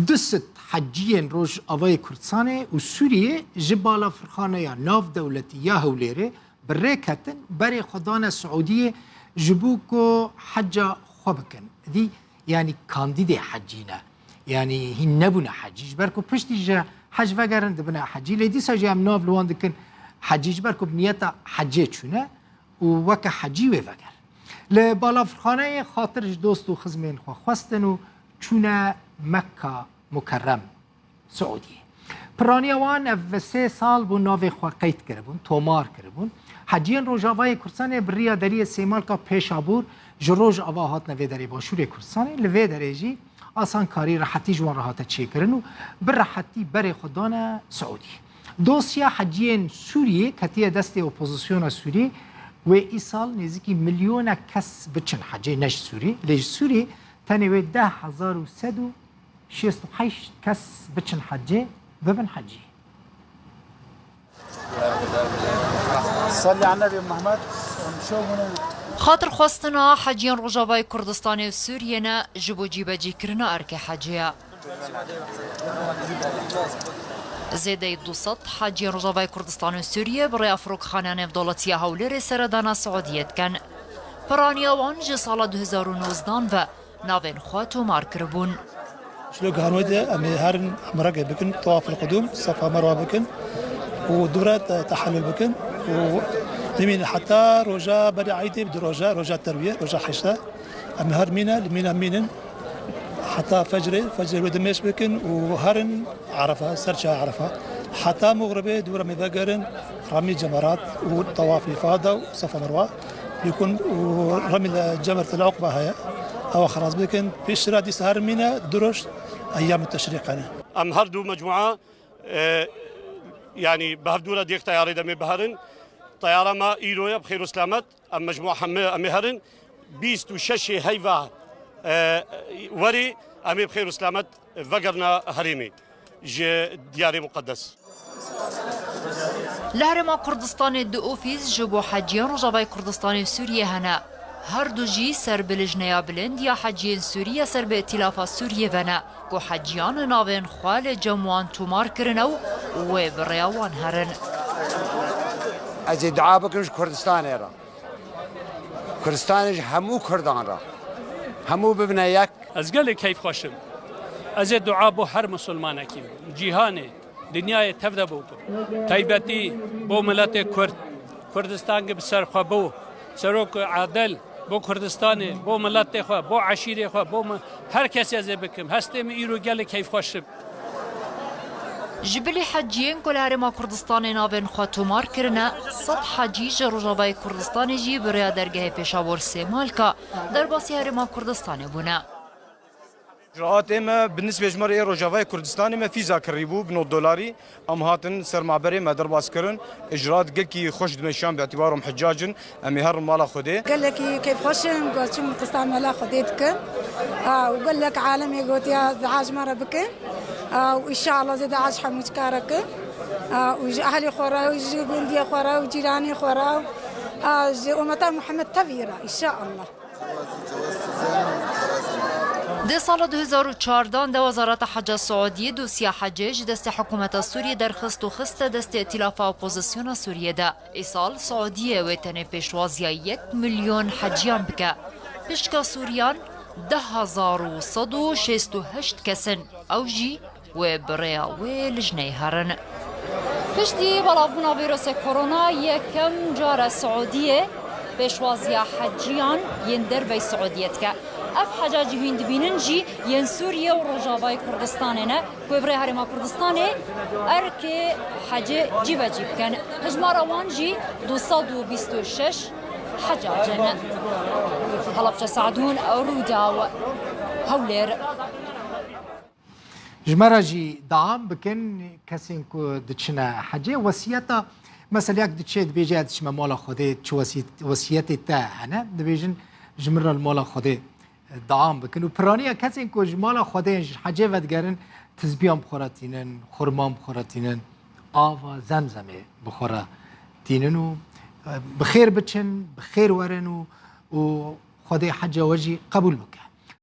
دست حجیین روش آوای کردستان و سوریه جبال فرخانه یا ناف دولتی یا هولیره بره کتن بره خدان سعودیه جبوكو حجة خبكن دي يعني كانديدي حجينا يعني هي نبنا حجيج بركو بشتي جا حج فقرن دبنا حجي لدي ساجي ام نوف لوان دكن حجيج بركو بنيتا حجيت شونه ووكا حجي وفقر لبالا فرخانه خاطرش دوست و خزمين خواستن و چونه مكة مكرم سعودي پرانیا وان او 3 سال بو ناوی خو قید کربون تومار کربون حجیان روجاوای کردستان بریا دری سیمال کا پیشابور جروج آوا هات نوی دری باشور کردستان لوی درجی آسان کاری راحتی جوان راحت چی کرن و بر راحتی بر خدان سعودی دوسیا حجیان سوریه کتی دست اپوزیسیون سوریه و ای سال نزدیکی میلیون کس بچن حجی نش سوریه لیج سوریه تنوی 10,168 کس بچن حجی ببن حجي صلي على النبي محمد خاطر خواستنا حجيان رجاوای کردستان و سوریه جبو جیبجی کرنا ارک حجیه زیده 200 حجیان رجاوای کردستان و سوریه برای افروک خانان دولتی هولیر سردان سعودیت کن پرانیا وان جه سال 2019 و ناوین خواتو مار کربون شلوك هنوده أمي هارن مراقب بكن طواف القدوم صفا مروة بكن ودورات تحلل بكن ولمين حتى رجاء بدأ عيدي بدو رجاء تربية رجاء حشة أمي هار مينا مينن حتى فجر ودمش بكن وهارن عرفة سرشة عرفة حتى مغربي دورة مذاقرن رمي جمرات وطواف إفادة وصفا مروة بيكون ورمي جمرة العقبة هي أو خلاص بكن بيشرا دي سهر مينا دروش أيام التشريق أنا أم هردو مجموعة يعني بهردونا ديك طيارة دمي بهرن طيارة ما إيرويا بخير وسلامت أم مجموعة أمي هرن 26 هيفا وري أمي بخير وسلامت فقرنا هريمي دياري مقدس لهرما كردستان دو اوفيز جبو حجيان رجاوای کردستان سوریه هنا هر دو جی سر بلجنیا بلند یا حجیان سوریه سر به ائتلاف سوریه ونا کو حجیان ناوین خوال جموان تومار کرنو و بریاوان هرن از دعا بکنش کردستان را کردستانش همو کردان را همو ببنه یک از گل کیف خوشم از دعا بو هر مسلمان کیم جهان دنیای تفده بو تایبتی بو ملت کردستان که بسر خوا بو سروک عادل بو کردستان بو ملت خوا بو عشیره خوا بو هر کسی از بکم هستم ایرو گل کیف خوشم جبلی حجیان کل هرما کردستان ناوین خوا تومار کرنه صد حجیج رجاوای کردستان جی برای درگاه پیشاور سیمال که در باسی هرما کردستان بونه إجراءات إما بالنسبة لجمهورية رجاوي كردستان إما فيزا كريبو بنو دولاري أم هاتن سر معبري ما در باسكرن إجراءات قلكي خوش دمشان باعتبارهم حجاج أم يهر مالا خدي قال لك كيف خوشن قال شو كردستان مالا خديتك وقال لك عالمي قلت يا دعاج مرة بك وإن شاء الله زي دعاج حموش كارك وأهلي خورا وجندي خورا وجيراني خورا ومتى محمد تفيرة إن شاء الله ده سال 2014 ده وزارت حج سعودی دوسیا حجج دست حکومت سوریه درخست و خست دست ائتلاف اپوزیسیون سوریه ده ای سال سعودیه و تنه پیشوازی 1 میلیون حجیان بکه پشکا سوریان 10,168 کسن او جی و بریا و لجنه هرن پشتی بلافونا ویروس کرونا یکم جار سعودیه پیشوازی حجیان یندر وی سعودیت که اف حجاجی هند بینن جی ین سوریه و رجاوای کردستانه نه کوبره هرما کردستانه ارک حج جیب جیب کن هجمار وان جی 226 حجاجن هلبچه سعدون رودا هولر جمرة جي دعم بكن كسين كو دتشنا حجة وصيتا مثلا يك دتشيت بيجي دتش مالا خدي شو وصيتي تا أنا دبيجن جمرة المالا خدي دعام بکن و پرانیه کسی این که جمال خودش حجه ودگرن تزبیان بخوراتینن خورمان بخوراتینن آوا زمزمه بخوراتینن و بخیر بچن بخیر ورن و خود حجه وجی قبول بکن